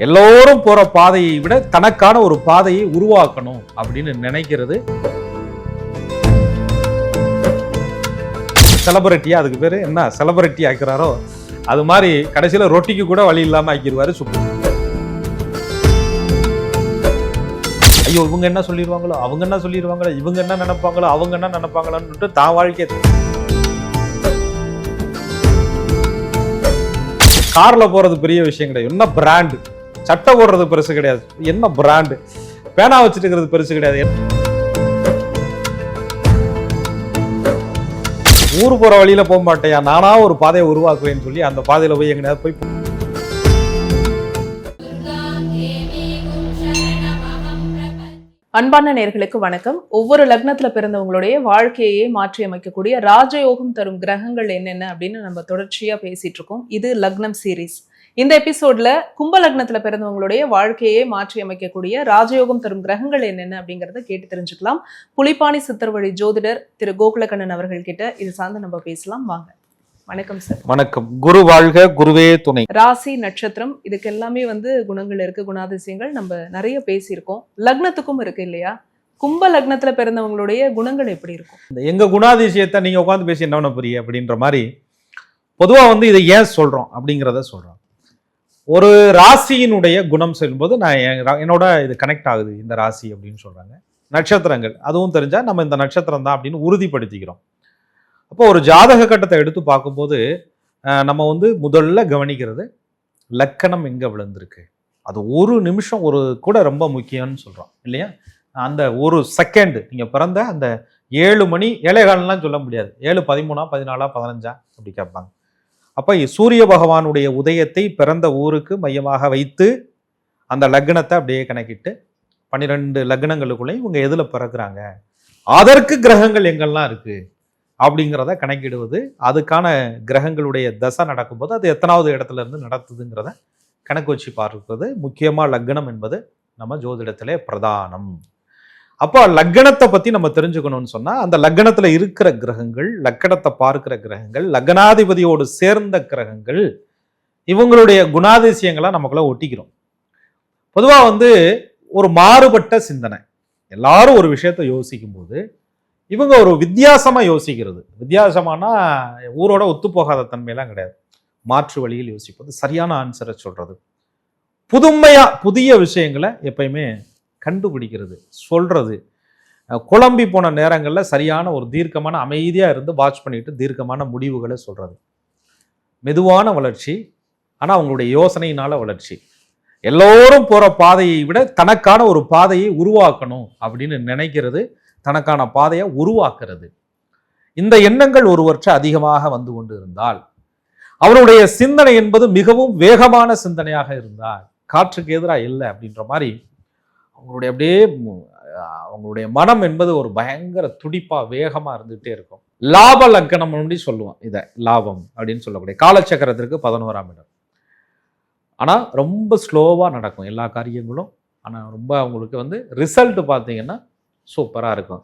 எல்லோரும் போற பாதையை விட தனக்கான ஒரு பாதையை உருவாக்கணும் அப்படின்னு நினைக்கிறது. செலிபிரிட்டியா, அதுக்கு பேரு என்ன செலிபிரிட்டி ஆக்கிறாரோ அது மாதிரி கடைசியில ரொட்டிக்கு கூட வழி இல்லாம ஆக்கிடுவாரு. ஐயோ இவங்க என்ன சொல்லிடுவாங்களோ, அவங்க என்ன சொல்லிடுவாங்களோ, இவங்க என்ன நினைப்பாங்களோ, அவங்க என்ன நினைப்பாங்களோன்னு தான் வாழ்க்கை. கார்ல போறது பெரிய விஷயம் கிடையாது, என்ன பிராண்டு. சட்டை போடுறது பெருசு கிடையாது, என்ன பிராண்டு. பேனா வச்சுட்டு இருக்கிறது பெருசு கிடையாது. ஊர் போற வழியில போக மாட்டேயா, நானா ஒரு பாதையை உருவாக்குவேன்னு சொல்லி அந்த பாதையில போய் எங்கேயாவது போய். அன்பான நேயர்களுக்கு வணக்கம். ஒவ்வொரு லக்னத்துல பிறந்தவங்களுடைய வாழ்க்கையே மாற்றி அமைக்கக்கூடிய ராஜயோகம் தரும் கிரகங்கள் என்னென்ன அப்படின்னு நம்ம தொடர்ச்சியா பேசிட்டு இருக்கோம். இது லக்னம் சீரீஸ். இந்த எபிசோட்ல கும்ப லக்னத்துல பிறந்தவங்களுடைய வாழ்க்கையே மாற்றி அமைக்கக்கூடிய ராஜயோகம் தரும் கிரகங்கள் என்னென்ன அப்படிங்கறத கேட்டு தெரிஞ்சுக்கலாம். புலிப்பாணி சித்தர் வழி ஜோதிடர் திரு கோகுலக்கண்ணன் அவர்கள் கிட்ட இது சார்ந்து நம்ம பேசலாம். வாங்க. வணக்கம் சார். வணக்கம். குரு வாழ்க, குருவே துணை. ராசி நட்சத்திரம் இதுக்கு எல்லாமே குணங்கள் இருக்கு, குணாதிசயங்கள் நம்ம நிறைய பேசியிருக்கோம். லக்னத்துக்கும் இருக்கு இல்லையா? கும்ப லக்னத்துல பிறந்தவங்களுடைய குணங்கள் எப்படி இருக்கும்? எங்க குணாதிசயத்தை நீங்க உட்காந்து பேசி என்ன புரிய அப்படின்ற மாதிரி பொதுவா இதை ஏன் சொல்றோம் அப்படிங்கிறத சொல்றோம். ஒரு ராசியினுடைய குணம் சொல்லும்போது நான் என்னோட இது கனெக்ட் ஆகுது இந்த ராசி அப்படின்னு சொல்றாங்க. நட்சத்திரங்கள் அதுவும் தெரிஞ்சா நம்ம இந்த நட்சத்திரம் தான் அப்படின்னு உறுதிப்படுத்திக்கிறோம். அப்போ ஒரு ஜாதக கட்டத்தை எடுத்து பார்க்கும்போது நம்ம முதல்ல கவனிக்கிறது லக்கணம் எங்க விழுந்திருக்கு. அது ஒரு நிமிஷம் ஒரு கூட ரொம்ப முக்கியம்னு சொல்றோம் இல்லையா? அந்த ஒரு செகண்ட் நீங்க பிறந்த அந்த 7 மணி 7:15 சொல்ல முடியாது, 7:13 14 15 அப்படி கேட்பாங்க. அப்ப சூரிய பகவானுடைய உதயத்தை பிறந்த ஊருக்கு மையமாக வைத்து அந்த லக்னத்தை அப்படியே கணக்கிட்டு 12 லக்னங்களுக்குள்ளே இவங்க எதுல பிறகுறாங்க, அதற்கு கிரகங்கள் எங்கெல்லாம் இருக்கு அப்படிங்கிறத கணக்கிடுவது. அதுக்கான கிரகங்களுடைய தசை நடக்கும்போது அது எத்தனாவது இடத்துல இருந்து நடத்துதுங்கிறத கணக்கு வச்சு பார்ப்பது முக்கியமா லக்னம் என்பது நம்ம ஜோதிடத்திலே பிரதானம். அப்போ லக்னத்தை பத்தி நம்ம தெரிஞ்சுக்கணும்னு சொன்னா அந்த லக்னத்துல இருக்கிற கிரகங்கள், லக்கணத்தை பார்க்கிற கிரகங்கள், லக்னாதிபதியோடு சேர்ந்த கிரகங்கள், இவங்களுடைய குணாதிசயங்களை நமக்குள்ள ஒட்டிக்கிறோம். பொதுவா ஒரு மாறுபட்ட சிந்தனை. எல்லாரும் ஒரு விஷயத்த யோசிக்கும் போது இவங்க ஒரு வித்தியாசமா யோசிக்கிறது. வித்தியாசமானா ஊரோட ஒத்து போகாத தன்மையெல்லாம் கிடையாது, மாற்று வழியில் யோசிப்பது, சரியான ஆன்சரை சொல்றது, புதுமையா புதிய விஷயங்களை எப்பயுமே கண்டுபிடிக்கிறது, சொல்றது, குழம்பி போன நேரங்களில் சரியான ஒரு தீர்க்கமான அமைதியா இருந்து வாட்ச் பண்ணிட்டு தீர்க்கமான முடிவுகளை சொல்றது. மெதுவான வளர்ச்சி, ஆனா அவங்களுடைய யோசனையினால வளர்ச்சி. எல்லோரும் போற பாதையை விட தனக்கான ஒரு பாதையை உருவாக்கணும் அப்படின்னு நினைக்கிறது, தனக்கான பாதையை உருவாக்குறது. இந்த எண்ணங்கள் ஒருவற்றை அதிகமாக வந்து கொண்டு இருந்தால், அவருடைய சிந்தனை என்பது மிகவும் வேகமான சிந்தனையாக இருந்தால், காற்றுக்கு எதிராக இல்லை அப்படின்ற மாதிரி அவங்களுடைய அப்படியே அவங்களுடைய மனம் என்பது ஒரு பயங்கர துடிப்பா வேகமா இருந்துகிட்டே இருக்கும். லாப லக்கணம் அப்படி சொல்லுவோம் இதை, லாபம் அப்படின்னு சொல்லக்கூடிய காலச்சக்கரத்திற்கு 11ஆம் இடம். ஆனா ரொம்ப ஸ்லோவா நடக்கும் எல்லா காரியங்களும். ஆனா ரொம்ப அவங்களுக்கு ரிசல்ட் பார்த்தீங்கன்னா சூப்பரா இருக்கும்.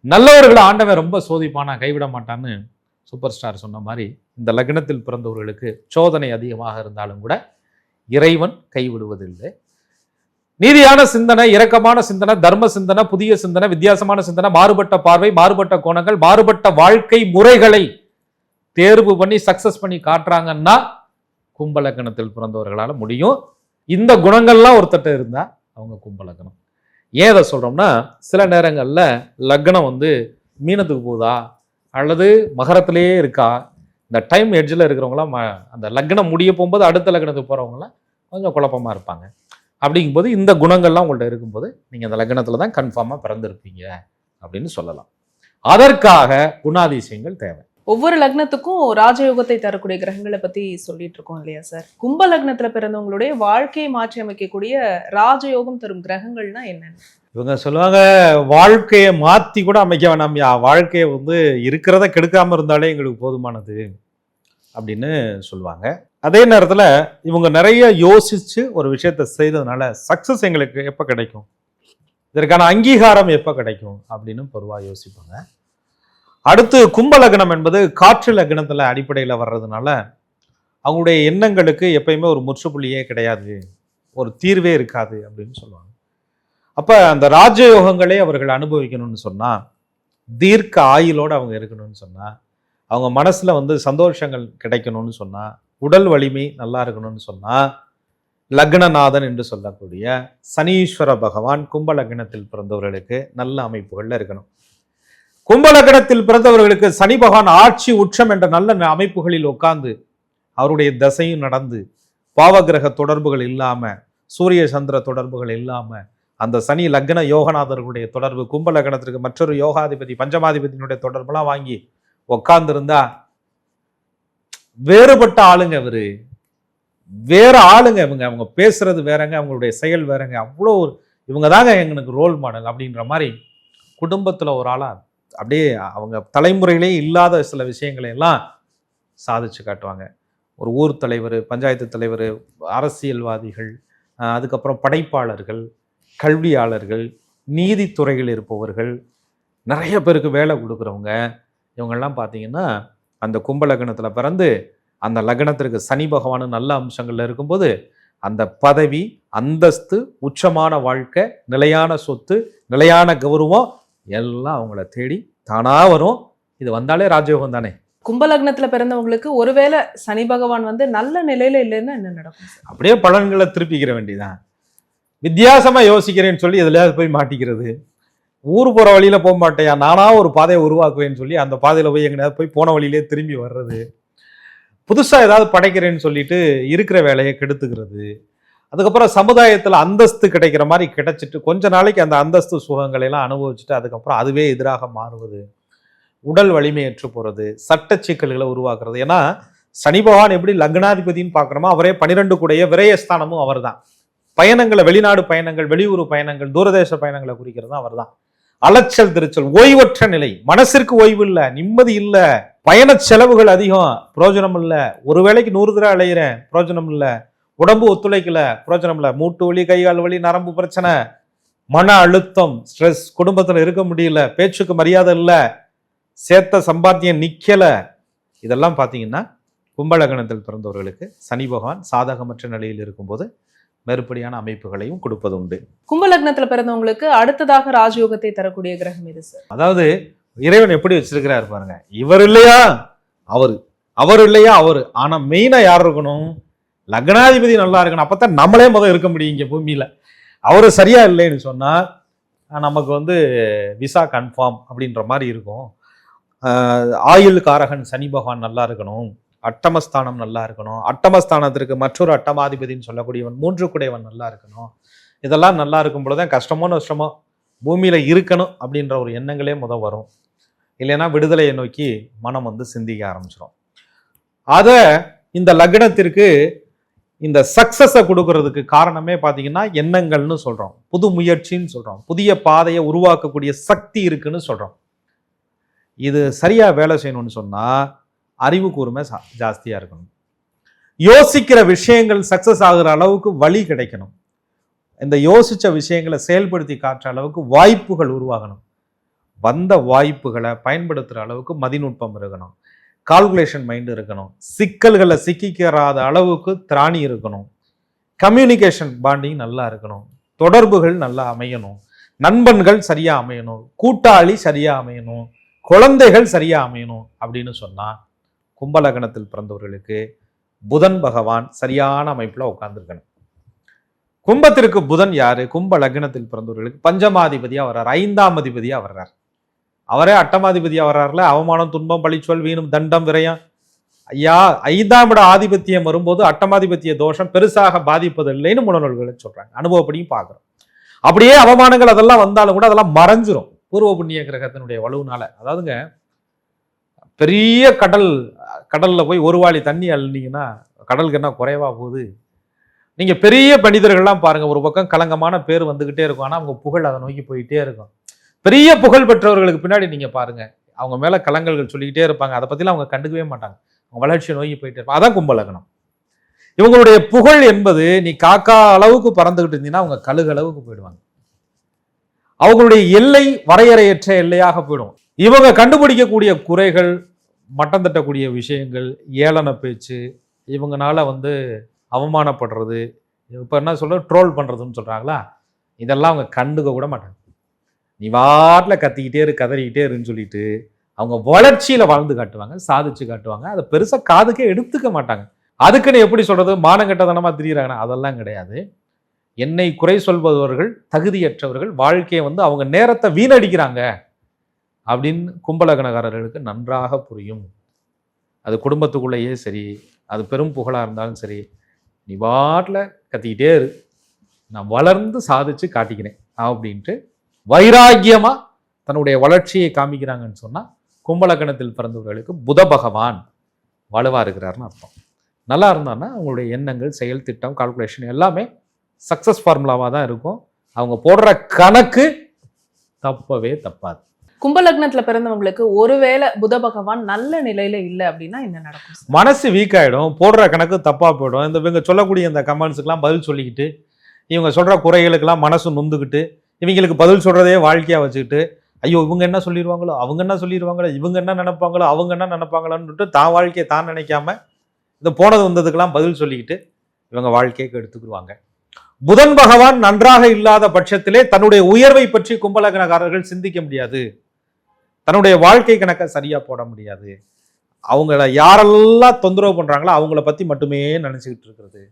நல்லவர்களை ஆண்டவன் ரொம்ப சோதிப்பானா, கைவிட மாட்டான்னு சூப்பர் ஸ்டார் சொன்ன மாதிரி இந்த லக்னத்தில் பிறந்தவர்களுக்கு சோதனை அதிகமாக இருந்தாலும் கூட இறைவன் கைவிடுவதில்லை. நீதியான சிந்தனை, இரக்கமான சிந்தனை, தர்ம சிந்தனை, புதிய சிந்தனை, வித்தியாசமான சிந்தனை, மாறுபட்ட பார்வை, மாறுபட்ட கோணங்கள், மாறுபட்ட வாழ்க்கை முறைகளை தேர்வு பண்ணி சக்சஸ் பண்ணி காட்டுறாங்கன்னா கும்ப லக்னத்தில் பிறந்தவர்களால முடியும். இந்த குணங்கள்லாம் ஒருத்தட்ட இருந்தா அவங்க கும்ப லக்னம். ஏன் அதை சொல்றோம்னா, சில நேரங்கள்ல லக்னம் மீனத்துக்கு போகுதா அல்லது மகரத்திலேயே இருக்கா, இந்த டைம் எட்ஜில் இருக்கிறவங்களாம் அந்த லக்னம் முடிய போகும்போது அடுத்த லக்னத்துக்கு போறவங்களாம் கொஞ்சம் குழப்பமா இருப்பாங்க. அப்படிங்கும்போது இந்த குணங்கள்லாம் உங்கள்கிட்ட இருக்கும்போது நீங்க அந்த லக்னத்துல தான் கன்ஃபார்மா பிறந்திருப்பீங்க அப்படின்னு சொல்லலாம். அதற்காக குணாதிசயங்கள் தேவை. ஒவ்வொரு லக்னத்துக்கும் ராஜயோகத்தை தரக்கூடிய கிரகங்களை பத்தி சொல்லிட்டு இருக்கோம் இல்லையா சார்? கும்ப லக்னத்துல பிறந்தவங்களுடைய வாழ்க்கையை மாற்றி அமைக்கக்கூடிய ராஜயோகம் தரும் கிரகங்கள்னா என்னென்ன? இவங்க சொல்லுவாங்க வாழ்க்கையை மாத்தி கூட அமைக்க வேணாம்யா, வாழ்க்கையை இருக்கிறத கெடுக்காம இருந்தாலே எங்களுக்கு போதுமானது அப்படின்னு சொல்லுவாங்க. அதே நேரத்துல இவங்க நிறைய யோசிச்சு ஒரு விஷயத்த செய்யறதுனால சக்சஸ் எங்களுக்கு எப்ப கிடைக்கும், இதற்கான அங்கீகாரம் எப்ப கிடைக்கும் அப்படின்னு பொதுவாக யோசிப்பாங்க. அடுத்து கும்ப லக்னம் என்பது காற்று லக்னத்துல அடிப்படையில் வர்றதுனால அவங்களுடைய எண்ணங்களுக்கு எப்பயுமே ஒரு முற்றுப்புள்ளியே கிடையாது, ஒரு தீர்வே இருக்காது அப்படின்னு சொல்லுவாங்க. அப்ப அந்த ராஜயோகங்களே அவர்கள் அனுபவிக்கணும்னு சொன்னா, தீர்க்க ஆயுளோடு அவங்க இருக்கணும்னு சொன்னா, அவங்க மனசுல வந்து சந்தோஷங்கள் கிடைக்கணும்னு சொன்னா, உடல் வலிமை நல்லா இருக்கணும்னு சொன்னா, லக்னநாதன் என்று சொல்லக்கூடிய சனீஸ்வர பகவான் கும்ப லக்னத்தில் பிறந்தவர்களுக்கு நல்ல அமைப்புகள்ல இருக்கணும். கும்ப லக்னத்தில் பிறந்தவர்களுக்கு சனி பகவான் ஆட்சி உச்சம் என்ற நல்ல அமைப்புகளில் உட்கார்ந்து அவருடைய தசையும் நடந்து பாவகிரக தொடர்புகள் இல்லாம, சூரிய சந்திர தொடர்புகள் இல்லாம, அந்த சனி லக்ன யோகநாதர்களுடைய தொடர்பு, கும்ப லக்னத்திற்கு மற்றொரு யோகாதிபதி பஞ்சமாதிபதியினுடைய தொடர்புலாம் வாங்கி உட்கார்ந்து இருந்தா வேறுபட்ட ஆளுங்க. இவரு வேற ஆளுங்க. அவங்க பேசுறது வேறங்க, அவங்களுடைய செயல் வேறங்க. அவ்வளோ இவங்க தாங்க எங்களுக்கு ரோல் மாடல் அப்படின்ற மாதிரி குடும்பத்துல ஒரு ஆளா அப்படியே அவங்க தலைமுறையிலே இல்லாத சில விஷயங்களை எல்லாம் சாதிச்சு காட்டுவாங்க. ஒரு ஊர் தலைவர், பஞ்சாயத்து தலைவர், அரசியல்வாதிகள், அதுக்கப்புறம் படைப்பாளர்கள், கல்வியாளர்கள், நீதித்துறையில் இருப்பவர்கள், நிறைய பேருக்கு வேலை கொடுக்குறவங்க, இவங்கெல்லாம் பார்த்தீங்கன்னா அந்த கும்ப லக்னத்தில் பிறந்து அந்த லக்னத்திற்கு சனி பகவான் நல்ல அம்சங்கள்ல இருக்கும்போது அந்த பதவி, அந்தஸ்து, உச்சமான வாழ்க்கை, நிலையான சொத்து, நிலையான கௌரவம் எல்லாம் அவங்கள தேடி தானா வரும். இது வந்தாலே ராஜயோகம் தானே. கும்ப லக்னத்துல பிறந்தவங்களுக்கு ஒருவேளை சனி பகவான் வந்து நல்ல நிலையில இல்லைன்னா என்ன நடக்கும்? அப்படியே பலன்களை திருப்பிக்கிற வேண்டியதான். வித்தியாசமா யோசிக்கிறேன்னு சொல்லி எதுலையாவது போய் மாட்டிக்கிறது. ஊர் போற வழியில போக மாட்டேயா, நானா ஒரு பாதையை உருவாக்குவேன்னு சொல்லி அந்த பாதையில போய் எங்கேயாவது போய் போன வழியிலே திரும்பி வர்றது. புதுசா ஏதாவது படைக்கிறேன்னு சொல்லிட்டு இருக்கிற வேலையை கெடுத்துக்கிறது. அதுக்கப்புறம் சமுதாயத்துல அந்தஸ்து கிடைக்கிற மாதிரி கிடைச்சிட்டு கொஞ்ச நாளைக்கு அந்த அந்தஸ்து சுகங்களை எல்லாம் அனுபவிச்சுட்டு அதுக்கப்புறம் அதுவே எதிராக மாறுவது, உடல் வலிமையற்று போறது, சட்ட சிக்கல்களை உருவாக்குறது. ஏன்னா சனி பகவான் எப்படி லக்னாதிபதினு பார்க்கணுமோ அவரே 12 கூடைய விரயஸ்தானமும் அவர் தான். பயணங்களை, வெளிநாடு பயணங்கள், வெளியூர் பயணங்கள், தூரதேச பயணங்களை குறிக்கிறதும் அவர் தான். அலைச்சல் திருச்சல், ஓய்வற்ற நிலை, மனசிற்கு ஓய்வு இல்லை, நிம்மதி இல்லை, பயண செலவுகள் அதிகம், புரோஜனம் இல்லை. ஒரு வேளைக்கு 100 தடவை அலையிறேன், புரோஜனம் இல்லை. உடம்பு ஒத்துழைக்கல, புரோஜனம் இல்லை. மூட்டு வலி, கைகால் வலி, நரம்பு பிரச்சனை, மன அழுத்தம், ஸ்ட்ரெஸ், குடும்பத்துல இருக்க முடியல, பேச்சுக்கு மரியாதை இல்லை, சேர்த்த சம்பாத்தியம் நிக்கல. இதெல்லாம் பார்த்தீங்கன்னா கும்பலகணத்தில் பிறந்தவர்களுக்கு சனி பகவான் சாதகமற்ற நிலையில் இருக்கும்போது மேற்படியான அமைப்புகளையும் கொடுப்பது உண்டு. கும்ப லக்னத்துல பிறந்தவங்களுக்கு அடுத்ததாக ராஜயோகத்தை தரக்கூடிய கிரகம் எது சார்? அதாவது இறைவன் எப்படி வச்சிருக்கிறாரு பாருங்க. இவர் இல்லையா அவரு, அவர் இல்லையா அவரு. ஆனா மெயினா யார் இருக்கணும்? லக்னாதிபதி நல்லா இருக்கணும். அப்பதான் நம்மளே முதல் இருக்க முடியும் இங்க பூமியில. அவரு சரியா இல்லைன்னு சொன்னா நமக்கு வந்து விசா கன்ஃபார்ம் அப்படின்ற மாதிரி இருக்கும். ஆயுள் காரகன் சனி பகவான் நல்லா இருக்கணும், அட்டமஸ்தானம் நல்லா இருக்கணும், அட்டமஸ்தானத்திற்கு மற்றொரு அட்டமாதிபதினு சொல்லக்கூடியவன் 3 கூடையவன் நல்லா இருக்கணும். இதெல்லாம் நல்லா இருக்கும் பொழுதுதான் கஷ்டமோ நஷ்டமோ பூமியில இருக்கணும் அப்படின்ற ஒரு எண்ணங்களே வரும். இல்லைன்னா விடுதலையை நோக்கி மனம் வந்து சிந்திக்க ஆரம்பிச்சிடும். அத இந்த லக்னத்திற்கு இந்த சக்சஸை கொடுக்கறதுக்கு காரணமே பார்த்தீங்கன்னா எண்ணங்கள்னு சொல்றோம், புது முயற்சின்னு சொல்றோம், புதிய பாதையை உருவாக்கக்கூடிய சக்தி இருக்குன்னு சொல்றோம். இது சரியா வேலை செய்யணும்னு சொன்னா அறிவு கூர்மை ஜாஸ்தியா இருக்கணும். யோசிக்கிற விஷயங்கள் சக்சஸ் ஆகுற அளவுக்கு வழி கிடைக்கணும். இந்த யோசிச்ச விஷயங்களை செயல்படுத்தி காட்டுற அளவுக்கு வாய்ப்புகள் உருவாகணும். வந்த வாய்ப்புகளை பயன்படுத்துற அளவுக்கு மதிநுட்பம் இருக்கணும், கால்குலேஷன் மைண்ட் இருக்கணும், சிக்கல்களை சிக்கிக்கிறாத அளவுக்கு திராணி இருக்கணும், கம்யூனிகேஷன் பாண்டிங் நல்லா இருக்கணும், தொடர்புகள் நல்லா அமையணும், நண்பன்கள் சரியா அமையணும், கூட்டாளி சரியா அமையணும், குழந்தைகள் சரியா அமையணும். அப்படின்னு சொன்னா கும்பலகணத்தில் பிறந்தவர்களுக்கு புதன் பகவான் சரியான அமைப்புல உட்கார்ந்துருக்கணும். கும்பத்திற்கு புதன் யாரு? கும்ப லக்னத்தில் பிறந்தவர்களுக்கு பஞ்சமாதிபதியா வர்றார், 5ஆம் அதிபதியா வர்றார். அவரே அட்டமாதிபதியா வர்றாருல. அவமானம், துன்பம், பழிச்சொல், வீணும், தண்டம், விரயம். ஐயா, 5ஆம் இட ஆதிபத்தியம் வரும்போது அட்டமாதிபத்திய தோஷம் பெருசாக பாதிப்பதில்லைன்னு முன்னோர்களை சொல்றாங்க. அனுபவப்படியும் பார்க்கிறோம். அப்படியே அவமானங்கள் அதெல்லாம் வந்தாலும் கூட அதெல்லாம் மறைஞ்சிரும் பூர்வ புண்ணிய கிரகத்தினுடைய வலுவுனால. அதாவதுங்க, பெரிய கடல்ல போய் ஒரு வாளி தண்ணி அள்ளினீங்கன்னா கடலுக்கு என்ன குறைவா போகுது? நீங்க பெரிய மனிதர்கள்லாம் பாருங்க, ஒரு பக்கம் கலங்கமான பேர் வந்துகிட்டே இருக்கும், ஆனா அவங்க புகழ் அதை நோக்கி போயிட்டே இருக்கும். பெரிய புகழ் பெற்றவர்களுக்கு பின்னாடி நீங்க பாருங்க, அவங்க மேல கலங்கல்கள் சொல்லிக்கிட்டே இருப்பாங்க, அதை பத்திலாம் அவங்க கண்டுக்கவே மாட்டாங்க, அவங்க வளர்ச்சியை நோக்கி போயிட்டே இருப்பாங்க. அதான் கும்பலகணம். இவங்களுடைய புகழ் என்பது நீ காக்கா அளவுக்கு பறந்துகிட்டு இருந்தீங்கன்னா அவங்க கழுகு அளவுக்கு போயிடுவாங்க. அவங்களுடைய எல்லை வரையறையற்ற எல்லையாக போயிடும். இவங்க கண்டுபிடிக்கக்கூடிய குறைகள், மட்டம் தட்டக்கூடிய விஷயங்கள், ஏளன பேச்சு, இவங்கனால வந்து அவமானப்படுறது, இப்போ என்ன சொல்ற ட்ரோல் பண்றதுன்னு சொல்றாங்களா, இதெல்லாம் அவங்க கண்டுக்க கூட மாட்டாங்க. நீ வாட்டில் கத்திக்கிட்டே இரு, கதறிக்கிட்டே இருன்னு சொல்லிட்டு அவங்க வளர்ச்சியில வாழ்ந்து காட்டுவாங்க, சாதிச்சு காட்டுவாங்க. அதை பெருசா காதுக்கே எடுத்துக்க மாட்டாங்க. அதுக்குன்னு எப்படி சொல்றது, மானங்கட்டத்தனமா திரியிறாங்கன்னா அதெல்லாம் கிடையாது. என்னை குறை சொல்பவர்கள் தகுதியற்றவர்கள், வாழ்க்கையை அவங்க நேரத்தை வீணடிக்கிறாங்க அப்படின்னு கும்பலகனக்காரர்களுக்கு நன்றாக புரியும். அது குடும்பத்துக்குள்ளேயே சரி, அது பெரும் புகழா இருந்தாலும் சரி, நீ வாட்டில் கத்திக்கிட்டே இரு, நான் வளர்ந்து சாதிச்சு காட்டிக்கிறேன் அப்படின்ட்டு வைராக்கியமா தன்னுடைய வளர்ச்சியை காமிக்கிறாங்கன்னு சொன்னா கும்பலக்கணத்தில் பிறந்தவர்களுக்கு புத பகவான் வலுவா இருக்கிறாருன்னு அர்த்தம். நல்லா இருந்தான்னா அவங்களுடைய எண்ணங்கள், செயல் திட்டம், கால்குலேஷன் எல்லாமே சக்சஸ் ஃபார்முலாவாக தான் இருக்கும். அவங்க போடுற கணக்கு தப்பவே தப்பாது. கும்பலக்னத்துல பிறந்தவங்களுக்கு ஒருவேளை புத பகவான் நல்ல நிலையில இல்லை அப்படின்னா என்ன நடக்கும்? மனசு வீக் ஆயிடும், போடுற கணக்கு தப்பா போயிடும். இவங்க சொல்லக்கூடிய இந்த கமெண்ட்ஸுக்கெல்லாம் பதில் சொல்லிக்கிட்டு, இவங்க சொல்ற குறைகளுக்கெல்லாம் மனசு நொந்துக்கிட்டு, இவங்களுக்கு பதில் சொல்றதே வாழ்க்கையா வச்சுக்கிட்டு, ஐயோ இவங்க என்ன சொல்லிடுவாங்களோ, அவங்க என்ன சொல்லிடுவாங்களோ, இவங்க என்ன நினைப்பாங்களோ, அவங்க என்ன நினைப்பாங்களோன்னுட்டு தான் வாழ்க்கையை தான் நினைக்காம இந்த போனது வந்ததுக்கெல்லாம் பதில் சொல்லிக்கிட்டு இவங்க வாழ்க்கையை எடுத்துக்குருவாங்க. புதன் பகவான் நன்றாக இல்லாத பட்சத்திலே தன்னுடைய உயர்வை பற்றி கும்பலக்னக்காரர்கள் சிந்திக்க முடியாது, தன்னுடைய வாழ்க்கை கணக்கை சரியா போட முடியாது. அவங்கள யாரெல்லாம் தொந்தரவு பண்றாங்களோ அவங்கள பத்தி மட்டுமே நினைச்சுக்கிட்டு இருக்கிறது,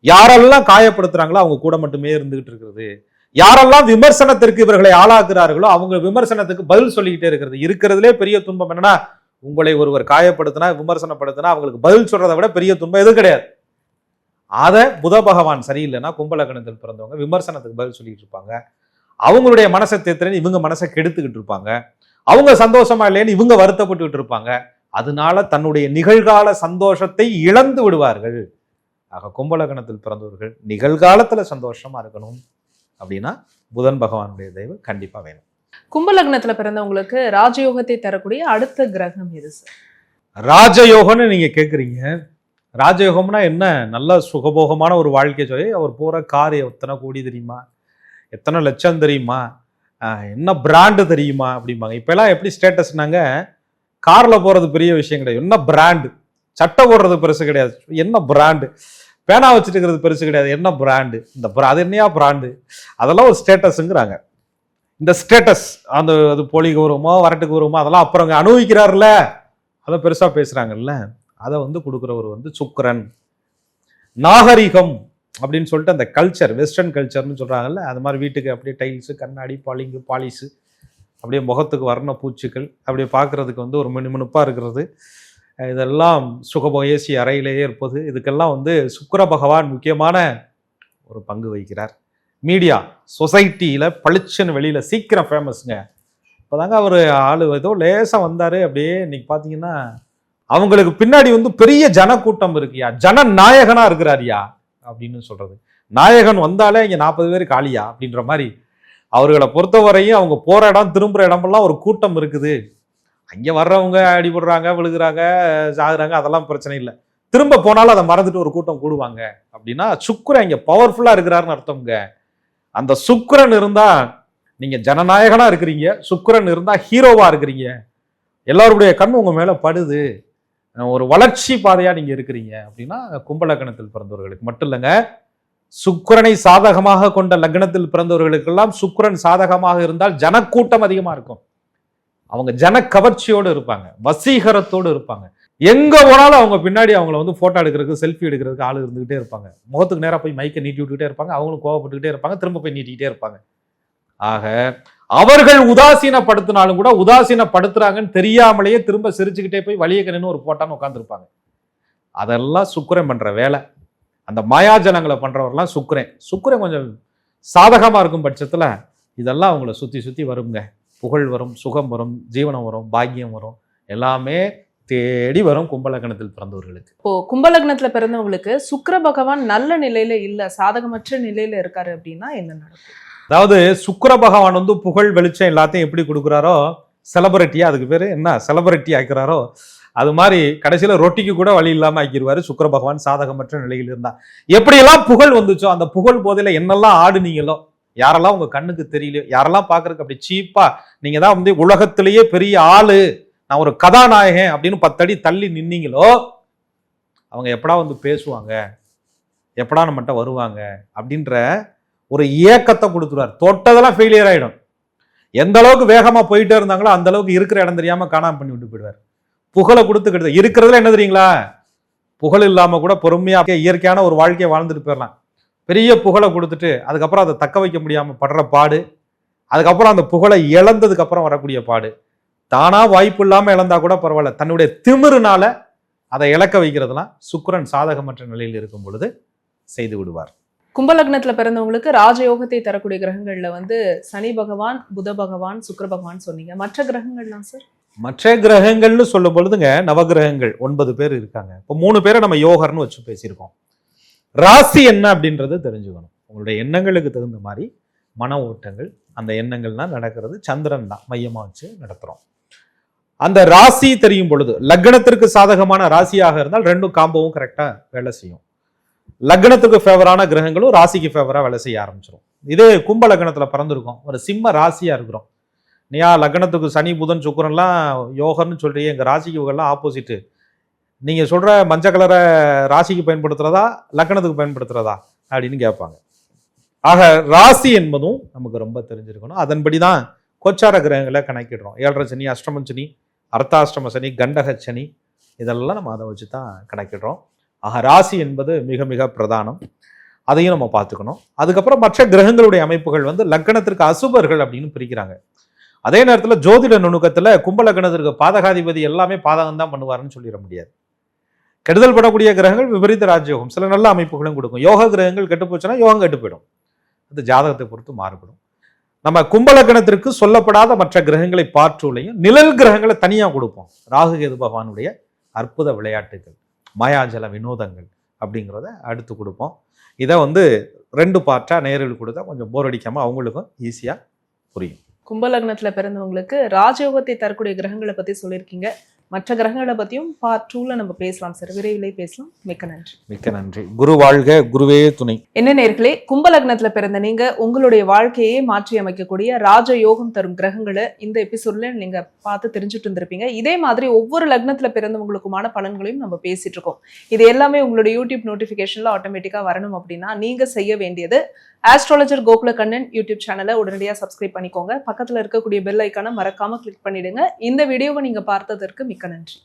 யாரெல்லாம் காயப்படுத்துறாங்களோ அவங்க கூட மட்டுமே இருந்துகிட்டு இருக்கிறது, யாரெல்லாம் விமர்சனத்திற்கு இவர்களை ஆளாக்குறார்களோ அவங்க விமர்சனத்துக்கு பதில் சொல்லிக்கிட்டே இருக்கிறது. இருக்கிறதுலே பெரிய துன்பம் என்னன்னா, உங்களை ஒருவர் காயப்படுத்தினா, விமர்சனப்படுத்தினா அவங்களுக்கு பதில் சொல்றதை விட பெரிய துன்பம் எதுவும் கிடையாது. அதை புத பகவான் சரியில்லைன்னா கும்பலக்கணத்தில் பிறந்தவங்க விமர்சனத்துக்கு பதில் சொல்லிட்டு இருப்பாங்க. அவங்களுடைய மனசை தேத்துறேன்னு இவங்க மனசை கெடுத்துக்கிட்டு இருப்பாங்க. அவங்க சந்தோஷமா இல்லைன்னு இவங்க வருத்தப்பட்டுக்கிட்டு இருப்பாங்க. அதனால தன்னுடைய நிகழ்கால சந்தோஷத்தை இழந்து விடுவார்கள். ஆக கும்பலக்கணத்தில் பிறந்தவர்கள் நிகழ்காலத்துல சந்தோஷமா இருக்கணும் அப்படின்னா புதன் பகவானுடைய தயவு கண்டிப்பா வேணும். கும்பலக்னத்துல பிறந்தவங்களுக்கு ராஜயோகத்தை தரக்கூடிய அடுத்த கிரகம் எது சார்? ராஜயோகம்னு நீங்க கேக்குறீங்க. ராஜயோகம்னா என்ன? நல்ல சுகபோகமான ஒரு வாழ்க்கை சொல்லி அவர் போற கார் எத்தனை கோடி தெரியுமா, எத்தனை லட்சம் தெரியுமா, என்ன பிராண்டு தெரியுமா அப்படிம்பாங்க. இப்பெல்லாம் எப்படி ஸ்டேட்டஸ்னாங்க, கார்ல போறது பெரிய விஷயம் கிடையாது, என்ன பிராண்டு, சட்டை போடுறது பெருசு கிடையாது, என்ன பிராண்டு, பேனா வச்சுட்டு இருக்கிறது பெருசு கிடையாது, என்ன பிராண்டு, இந்த அது என்னையா பிராண்டு, அதெல்லாம் ஒரு ஸ்டேட்டஸுங்கிறாங்க. இந்த ஸ்டேட்டஸ் அந்த அது போலி கௌரவமோ வரட்டு கௌரவமோ அதெல்லாம் அப்புறம் அனுபவிக்கிறாருல்ல, அதை பெருசா பேசுறாங்கல்ல, அதை கொடுக்குறவர் சுக்கிரன். நாகரிகம் அப்படின்னு சொல்லிட்டு அந்த கல்ச்சர், வெஸ்டர்ன் கல்ச்சர்னு சொல்றாங்கல்ல, அது மாதிரி வீட்டுக்கு அப்படியே டைல்ஸு, கண்ணாடி, பாலிங்கு, பாலிஸு, அப்படியே முகத்துக்கு வர்ண பூச்சிகள், அப்படியே பார்க்கறதுக்கு ஒரு மினுமினுப்பாக இருக்கிறது, இதெல்லாம் சுகபோக ஏசி அறையிலேயே இருப்பது, இதுக்கெல்லாம் சுக்கிர பகவான் முக்கியமான ஒரு பங்கு வகிக்கிறார். மீடியா சொசைட்டியில் பளிச்சுன்னு வெளியில் சீக்கிரம் ஃபேமஸுங்க. இப்போதாங்க அவர் ஆள் ஏதோ லேசாக வந்தார், அப்படியே இன்னைக்கு பார்த்தீங்கன்னா அவங்களுக்கு பின்னாடி பெரிய ஜனக்கூட்டம் இருக்குயா, ஜனநாயகனா இருக்கிறாரியா அப்படின்னு சொல்றது. நாயகன் வந்தாலே இங்க 40 பேர் காலியா அப்படின்ற மாதிரி அவர்களை பொறுத்தவரையும் அவங்க போற இடம் திரும்புற இடமெல்லாம் ஒரு கூட்டம் இருக்குது. அங்க வர்றவங்க அடிபடுறாங்க, விழுகிறாங்க, சாகுறாங்க, அதெல்லாம் பிரச்சனை இல்லை. திரும்ப போனாலும் அதை மறந்துட்டு ஒரு கூட்டம் கூடுவாங்க. அப்படின்னா சுக்கிரன் இங்க பவர்ஃபுல்லா இருக்கிறாருன்னு அர்த்தம்ங்க. அந்த சுக்கிரன் இருந்தா நீங்க ஜனநாயகனா இருக்கிறீங்க, சுக்கிரன் இருந்தா ஹீரோவா இருக்கிறீங்க, எல்லாருடைய கண் உங்க மேல படுது, ஒரு வளர்ச்சி பாதையா நீங்க இருக்கிறீங்க அப்படின்னா கும்பலக்கணத்தில் பிறந்தவர்களுக்கு மட்டும் இல்லைங்க, சுக்கிரனை சாதகமாக கொண்ட லக்னத்தில் பிறந்தவர்களுக்கெல்லாம் சுக்கிரன் சாதகமாக இருந்தால் ஜனக்கூட்டம் அதிகமா இருக்கும். அவங்க ஜன கவர்ச்சியோடு இருப்பாங்க, வசீகரத்தோடு இருப்பாங்க. எங்க போனாலும் அவங்க பின்னாடி அவங்கள போட்டோ எடுக்கிறதுக்கு, செல்ஃபி எடுக்கிறதுக்கு ஆள் இருந்துகிட்டே இருப்பாங்க. முகத்துக்கு நேராக போய் மைக்கை நீட்டி விட்டுக்கிட்டே இருப்பாங்க, அவங்களும் கோவப்பட்டுக்கிட்டே இருப்பாங்க, திரும்ப போய் நீட்டிக்கிட்டே இருப்பாங்க. ஆக அவர்கள் உதாசீனப்படுத்தினாலும் கூட உதாசீனப்படுத்துறாங்கன்னு தெரியாமலேயே திரும்ப சிரிச்சுக்கிட்டே போய் வழிய கண்ணு ஒரு போட்டான்னு உட்காந்துருப்பாங்க. அதெல்லாம் சுக்கிரன் பண்ற வேலை. அந்த மாயாஜனங்களை பண்றவரெல்லாம் சுக்கிரன் கொஞ்சம் சாதகமா இருக்கும் பட்சத்துல இதெல்லாம் அவங்கள சுத்தி சுத்தி வருங்க. புகழ் வரும், சுகம் வரும், ஜீவனம் வரும், பாக்கியம் வரும், எல்லாமே தேடி வரும் கும்பலக்னத்தில் பிறந்தவர்களுக்கு. இப்போ கும்பலக்னத்துல பிறந்தவங்களுக்கு சுக்கிர பகவான் நல்ல நிலையில இல்ல, சாதகமற்ற நிலையில இருக்காரு அப்படின்னா என்ன நடக்கும்? அதாவது சுக்கிர பகவான் புகழ் வெளிச்சம் எல்லாத்தையும் எப்படி கொடுக்குறாரோ, செலிபிரிட்டியா, அதுக்கு பேரு என்ன, செலிபிரிட்டி ஆக்குறாரோ, அது மாதிரி கடைசியில ரொட்டிக்கு கூட வழி இல்லாம ஆக்கிடுவாரு சுக்கிர பகவான் சாதகமற்ற நிலையில் இருந்தா. எப்படியெல்லாம் புகழ் வந்துச்சோ அந்த புகழ் போதையில என்னெல்லாம் ஆடுனீங்களோ, யாரெல்லாம் உங்க கண்ணுக்கு தெரியலையோ, யாரெல்லாம் பாக்குறதுக்கு அப்படி சீப்பா நீங்க தான் உலகத்திலேயே பெரிய ஆளு, நான் ஒரு கதாநாயகன் அப்படின்னு 10 அடி தள்ளி நின்னீங்களோ, அவங்க எப்படா பேசுவாங்க, எப்படா நம்மகிட்ட வருவாங்க அப்படின்ற ஒரு ஏக்கத்தை கொடுத்துருவார். தொட்டதெல்லாம் ஃபெயிலியர் ஆகிடும். எந்த அளவுக்கு வேகமாக போயிட்டே இருந்தாங்களோ அந்த அளவுக்கு இருக்கிற இடம் தெரியாமல் காணாமல் பண்ணி விட்டு போயிடுவார். புகழை கொடுத்துக்கிட்டு இருக்கிறதுல என்ன தெரியுங்களா, புகழ் இல்லாமல் கூட பொறுமையாக இயற்கையான ஒரு வாழ்க்கையை வாழ்ந்துட்டு போயிடலாம். பெரிய புகழை கொடுத்துட்டு அதுக்கப்புறம் அதை தக்க வைக்க முடியாமல் படுற பாடு, அதுக்கப்புறம் அந்த புகழை இழந்ததுக்கு அப்புறம் வரக்கூடிய பாடு, தானா வாய்ப்பு இல்லாமல் இழந்தா கூட பரவாயில்ல, தன்னுடைய திமிருனால அதை இழக்க வைக்கிறதுலாம் சுக்கிரன் சாதகமற்ற நிலையில் இருக்கும் பொழுது செய்து விடுவார். கும்பலக்னத்துல பிறந்தவங்களுக்கு ராஜயோகத்தை தரக்கூடிய கிரகங்கள்ல வந்து சனி பகவான், புத பகவான், சுக்கிர பகவான் சொன்னீங்க. மற்ற கிரகங்கள்லாம் சார்? மற்ற கிரகங்கள்னு சொல்லும் பொழுதுங்க நவகிரகங்கள் 9 பேர் இருக்காங்க. இப்போ 3 பேரை நம்ம யோகர்னு வச்சு பேசியிருக்கோம். ராசி என்ன அப்படின்றது தெரிஞ்சுக்கணும். உங்களுடைய எண்ணங்களுக்கு தகுந்த மாதிரி மன ஓட்டங்கள், அந்த எண்ணங்கள்லாம் நடக்கிறது சந்திரன் தான் மையமா வச்சு நடத்துறோம். அந்த ராசி தெரியும் பொழுது லக்னத்திற்கு சாதகமான ராசியாக இருந்தால் 2 காம்போவும் கரெக்டா வேலை செய்யும். லக்னத்துக்கு ஃபேவரான கிரகங்களும் ராசிக்கு ஃபேவரா வேலை செய்ய ஆரம்பிச்சிடும். இதே கும்ப லக்னத்துல பிறந்திருக்கோம், ஒரு சிம்ம ராசியா இருக்கிறோம். நீயா லக்னத்துக்கு சனி புதன் சுக்கிரன்லாம் யோகர்னு சொல்றீங்க, எங்க ராசிக்கு இவங்கெல்லாம் ஆப்போசிட்டு, நீங்க சொல்ற மஞ்சள் கலரை ராசிக்கு பயன்படுத்துறதா லக்னத்துக்கு பயன்படுத்துறதா அப்படின்னு கேட்பாங்க. ஆக ராசி என்பதும் நமக்கு ரொம்ப தெரிஞ்சிருக்கணும். அதன்படிதான் கோச்சார கிரகங்களை கணக்கிடுறோம். 7.5 சனி, அஷ்டம சனி, அர்த்தாஷ்டம சனி, கண்டக சனி, இதெல்லாம் நம்ம அதை வச்சு தான் கணக்கிடுறோம். ஆக ராசி என்பது மிக மிக பிரதானம். அதையும் நம்ம பார்த்துக்கணும். அதுக்கப்புறம் மற்ற கிரகங்களுடைய அமைப்புகள் வந்து லக்னத்திற்கு அசுபர்கள் அப்படின்னு பிரிக்கிறாங்க. அதே நேரத்தில் ஜோதிட நுணுக்கத்தில் கும்ப லக்னத்திற்கு பாதகாதிபதி எல்லாமே பாதகம் தான் பண்ணுவாருன்னு சொல்லிட முடியாது. கெடுதல் படக்கூடிய கிரகங்கள் விபரீத ராஜயோகம் சில நல்ல அமைப்புகளும் கொடுக்கும். யோக கிரகங்கள் கெட்டு போச்சுன்னா யோகம் கெட்டு போயிடும். அது ஜாதகத்தை பொறுத்து மாறுபடும். நம்ம கும்ப லக்னத்திற்கு சொல்லப்படாத மற்ற கிரகங்களை பாற்றுலையும் நிழல் கிரகங்களை தனியாக கொடுப்போம். ராகு கேது பகவானுடைய அற்புத விளையாட்டுகள், மாயாஜல வினோதங்கள் அப்படிங்கிறத அடுத்து கொடுப்போம். இதை வந்து 2 பார்ட்டா நேரில் கொடுத்தா கொஞ்சம் போர் அடிக்காம அவங்களுக்கும் ஈஸியா புரியும். கும்பலக்னத்துல பிறந்தவங்களுக்கு ராஜயோகத்தை தரக்கூடிய கிரகங்களை பத்தி சொல்லியிருக்கீங்க. மற்ற கிரகங்களை பத்தியும் பார்ட் 2ல நம்ம பேசலாம் சார், விரைவிலே பேசலாம். மிக்க நன்றி. மிக்க நன்றி. குரு வாழ்க, குருவே துணை. என்ன நேர்களே, கும்பலக்னத்துல பிறந்த நீங்க உங்களுடைய வாழ்க்கையை மாற்றி அமைக்கக்கூடிய ராஜயோகம் தரும் கிரகங்களை இந்த எபிசோட்ல நீங்க பார்த்து தெரிஞ்சுட்டு இருந்திருப்பீங்க. இதே மாதிரி ஒவ்வொரு லக்னத்துல பிறந்தவங்களுக்குமான பலன்களையும் நம்ம பேசிட்டு இருக்கோம். இது எல்லாமே உங்களுடைய யூடியூப் நோட்டிபிகேஷன்ல ஆட்டோமேட்டிக்கா வரணும் அப்படின்னா நீங்க செய்ய வேண்டியது ஆஸ்ட்ராலஜர் கோகுல கண்ணன் யூடியூப் சேனலை உடனடியாக சப்ஸ்கிரைப் பண்ணிக்கோங்க. பக்கத்துல இருக்கக்கூடிய பெல் ஐக்கானை மறக்காம கிளிக் பண்ணிடுங்க. இந்த வீடியோவை நீங்க பார்த்ததற்கு மிக்க நன்றி.